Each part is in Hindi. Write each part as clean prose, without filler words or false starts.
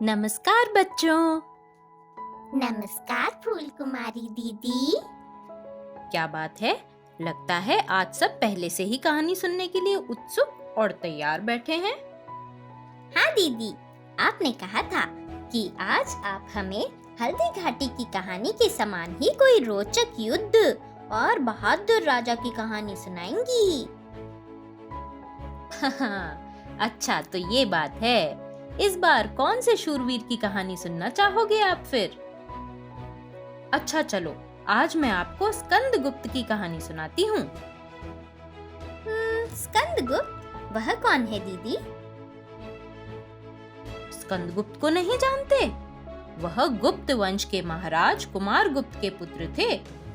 नमस्कार बच्चों। नमस्कार फूल कुमारी दीदी। क्या बात है, लगता है आज सब पहले से ही कहानी सुनने के लिए उत्सुक और तैयार बैठे हैं। हाँ दीदी, आपने कहा था कि आज आप हमें हल्दी घाटी की कहानी के समान ही कोई रोचक युद्ध और बहादुर राजा की कहानी सुनाएंगी। अच्छा, तो ये बात है। इस बार कौन से शूरवीर की कहानी सुनना चाहोगे आप फिर? अच्छा चलो, आज मैं आपको स्कंदगुप्त की कहानी सुनाती हूँ। स्कंदगुप्त, वह कौन है दीदी? स्कंदगुप्त को नहीं जानते? वह गुप्त वंश के महाराज कुमारगुप्त के पुत्र थे,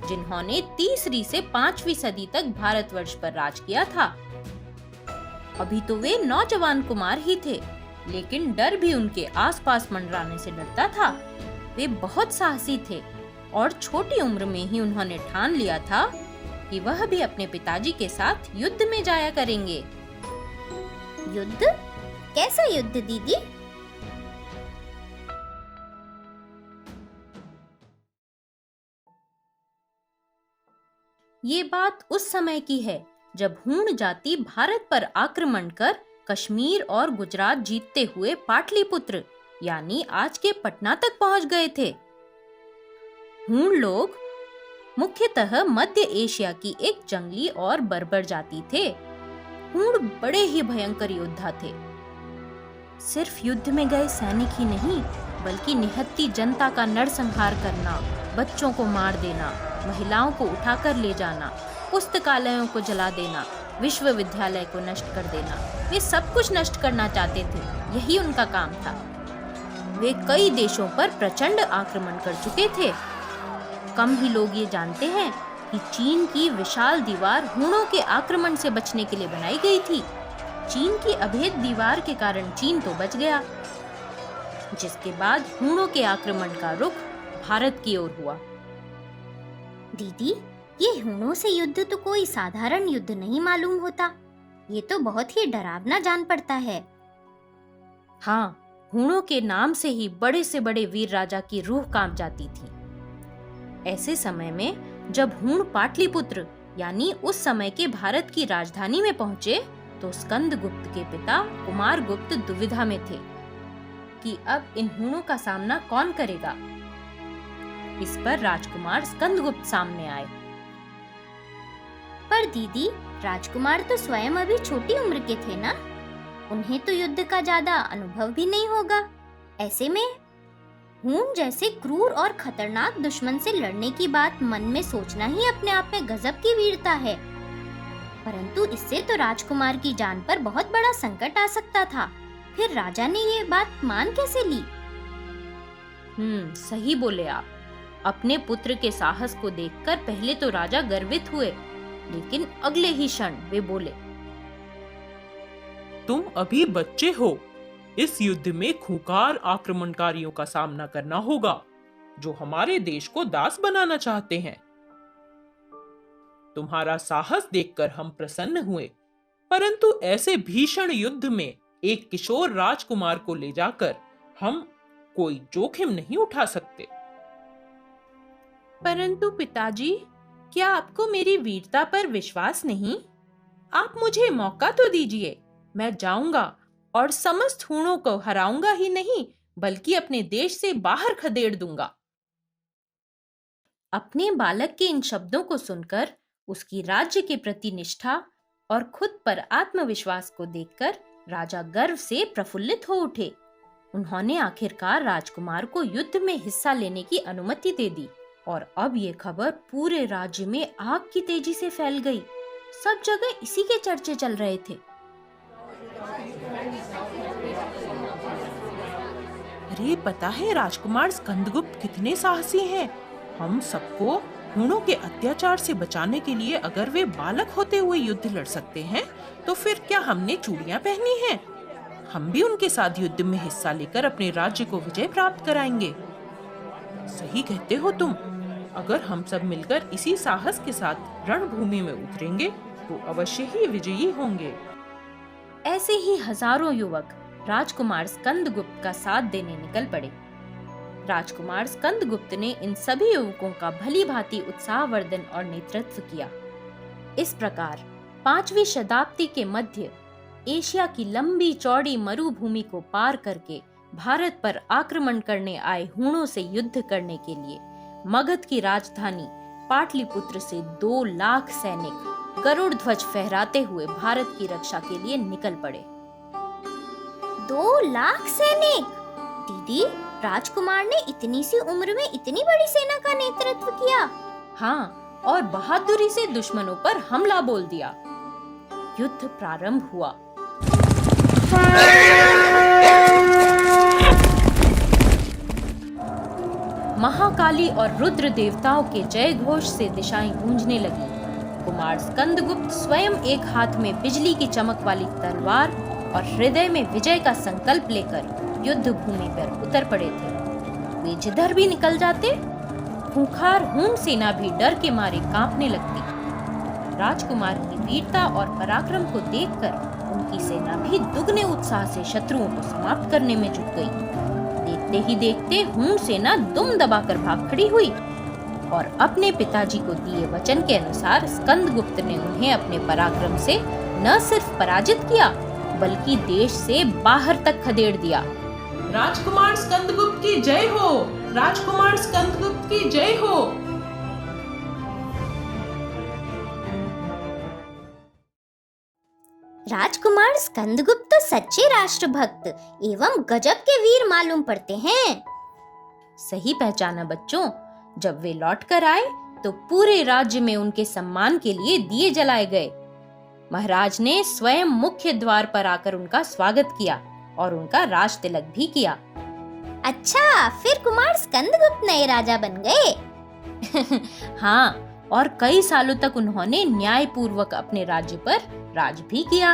जिन्होंने तीसरी से 5वीं सदी तक भारतवर्ष पर राज किया था। अभी तो वे नौजवान कुमार ही थे, लेकिन डर भी उनके आसपास मंडराने से डरता था। वे बहुत साहसी थे और छोटी उम्र में ही उन्होंने ठान लिया था कि वह भी अपने पिताजी के साथ युद्ध में जाया करेंगे। युद्ध? कैसा युद्ध दीदी? ये बात उस समय की है जब हूण जाति भारत पर आक्रमण कर कश्मीर और गुजरात जीतते हुए पाटलिपुत्र यानी आज के पटना तक पहुंच गए थे। हूण लोग मुख्यतः मध्य एशिया की एक जंगली और बर्बर जाति थे। हूण बड़े ही भयंकर योद्धा थे। सिर्फ युद्ध में गए सैनिक ही नहीं, बल्कि निहत्थी जनता का नरसंहार करना, बच्चों को मार देना, महिलाओं को उठाकर ले जाना, पुस्तकालयों को जला देना, विश्वविद्यालय को नष्ट कर देना, वे सब कुछ नष्ट करना चाहते थे। यही उनका काम था। वे कई देशों पर प्रचंड आक्रमण कर चुके थे। कम ही लोग ये जानते हैं कि चीन की विशाल दीवार हूणों के आक्रमण से बचने के लिए बनाई गई थी। चीन की अभेद दीवार के कारण चीन तो बच गया, जिसके बाद हूणों के आक्रमण का रुख भारत की ओर हुआ। दीदी, ये हूणों से युद्ध तो कोई साधारण युद्ध नहीं मालूम होता। ये तो बहुत ही डरावना जान पड़ता है। हाँ, हूणों के नाम से ही बड़े से बड़े वीर राजा की रूह कांप जाती थी। ऐसे समय में जब हूण पाटलिपुत्र यानी उस समय के भारत की राजधानी में पहुंचे, तो स्कंदगुप्त के पिता कुमारगुप्त दुविधा में थे कि अब इन हूणों का सामना कौन करेगा। इस पर राजकुमार स्कंदगुप्त सामने आए। पर दीदी, राजकुमार तो स्वयं अभी छोटी उम्र के थे ना? उन्हें तो युद्ध का ज्यादा अनुभव भी नहीं होगा। ऐसे में हूण जैसे क्रूर और खतरनाक दुश्मन से लड़ने की बात मन में सोचना ही अपने आप में गजब की वीरता है। परंतु इससे तो राजकुमार की जान पर बहुत बड़ा संकट आ सकता था। फिर राजा ने ये बात मान कैसे ली? सही बोले आप। अपने पुत्र के साहस को देखकर पहले तो राजा गर्वित हुए, लेकिन अगले ही क्षण वे बोले, तुम अभी बच्चे हो। इस युद्ध में खूंखार आक्रमणकारियों का सामना करना होगा, जो हमारे देश को दास बनाना चाहते हैं। तुम्हारा साहस देखकर हम प्रसन्न हुए, परंतु ऐसे भीषण युद्ध में एक किशोर राजकुमार को ले जाकर हम कोई जोखिम नहीं उठा सकते। परंतु पिताजी, क्या आपको मेरी वीरता पर विश्वास नहीं? आप मुझे मौका तो दीजिए। मैं जाऊंगा और समस्त हूणों को हराऊंगा ही नहीं, बल्कि अपने देश से बाहर खदेड़ दूंगा। अपने बालक के इन शब्दों को सुनकर उसकी राज्य के प्रति निष्ठा और खुद पर आत्मविश्वास को देखकर राजा गर्व से प्रफुल्लित हो उठे। उन्होंने आखिरकार राजकुमार को युद्ध में हिस्सा लेने की अनुमति दे दी और अब ये खबर पूरे राज्य में आग की तेजी से फैल गई। सब जगह इसी के चर्चे चल रहे थे। अरे पता है राजकुमार स्कंदगुप्त कितने साहसी हैं। हम सबको हूणों के अत्याचार से बचाने के लिए अगर वे बालक होते हुए युद्ध लड़ सकते हैं, तो फिर क्या हमने चूड़ियां पहनी हैं? हम भी उनके साथ युद्ध में हिस्सा लेकर अपने राज्य को विजय प्राप्त कराएंगे। सही कहते हो तुम। अगर हम सब मिलकर इसी साहस के साथ रणभूमि में उतरेंगे, तो अवश्य ही विजयी होंगे। ऐसे ही हजारों युवक राजकुमार स्कंदगुप्त का साथ देने निकल पड़े। राजकुमार स्कंदगुप्त ने इन सभी युवकों का भली भांति उत्साहवर्धन और नेतृत्व किया। इस प्रकार 5वीं शताब्दी के मध्य एशिया की लंबी चौड़ी मरुभूमि को पार करके भारत पर आक्रमण करने आए हूणों से युद्ध करने के लिए मगध की राजधानी पाटलिपुत्र से 2 लाख सैनिक गरुड़ ध्वज फहराते हुए भारत की रक्षा के लिए निकल पड़े। 2 लाख सैनिक? दीदी, राजकुमार ने इतनी सी उम्र में इतनी बड़ी सेना का नेतृत्व किया? हाँ, और बहादुरी से दुश्मनों पर हमला बोल दिया। युद्ध प्रारंभ हुआ। महाकाली और रुद्र देवताओं के जय घोष से दिशाएं गूंजने लगी। कुमार स्कंदगुप्त स्वयं एक हाथ में बिजली की चमक वाली तलवार और हृदय में विजय का संकल्प लेकर युद्ध भूमि पर उतर पड़े थे। वे जिधर भी निकल जाते, खूंखार हूण सेना भी डर के मारे कांपने लगती। राजकुमार की वीरता और पराक्रम को देखकर उनकी सेना भी दुगने उत्साह से शत्रुओं को समाप्त करने में जुट गई। देखते ही देखते हूण सेना दुम दबाकर भाग खड़ी हुई और अपने पिताजी को दिए वचन के अनुसार स्कंदगुप्त ने उन्हें अपने पराक्रम से न सिर्फ पराजित किया बल्कि देश से बाहर तक खदेड़ दिया। राजकुमार स्कंदगुप्त की जय हो! राजकुमार स्कंदगुप्त की जय हो! राजकुमार स्कंदगुप्त तो सच्चे राष्ट्रभक्त एवं गजब के वीर मालूम पड़ते हैं। सही पहचाना बच्चों। जब वे लौट कर आए तो पूरे राज्य में उनके सम्मान के लिए दिए जलाए गए। महाराज ने स्वयं मुख्य द्वार पर आकर उनका स्वागत किया और उनका राज तिलक भी किया। अच्छा, फिर कुमार स्कंदगुप्त नए राजा बन गए? हाँ, और कई सालों तक उन्होंने न्यायपूर्वक अपने राज्य पर राज भी किया।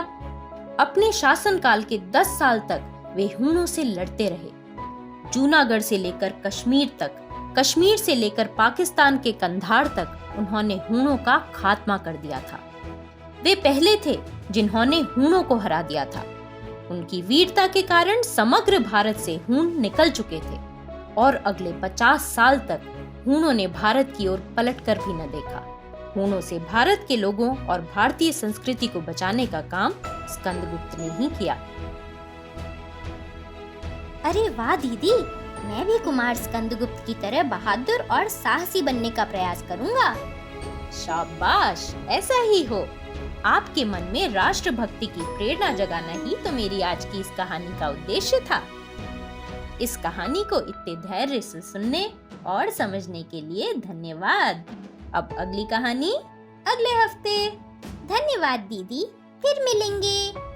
अपने शासनकाल के 10 साल तक वे हूणों से लड़ते रहे। जूनागढ़ से लेकर कश्मीर तक, कश्मीर से लेकर पाकिस्तान के कंधार तक उन्होंने हूणों का खात्मा कर दिया था। वे पहले थे जिन्होंने हूणों को हरा दिया था। उनकी वीरता के कारण समग्र भारत से हूण निकल चुके थे और अगले 50 साल तक हूणों ने भारत की ओर पलटकर भी न देखा। हूणों से भारत के लोगों और भारतीय संस्कृति को बचाने का काम स्कंदगुप्त ने ही किया। अरे वाह दीदी, मैं भी कुमार स्कंदगुप्त की तरह बहादुर और साहसी बनने का प्रयास करूंगा। शाबाश, ऐसा ही हो। आपके मन में राष्ट्रभक्ति की प्रेरणा जगाना ही तो मेरी आज की इस कहानी का उद्देश्य था। इस कहानी को इतने धैर्य से सुनने और समझने के लिए धन्यवाद। अब अगली कहानी अगले हफ्ते। धन्यवाद दीदी, फिर मिलेंगे।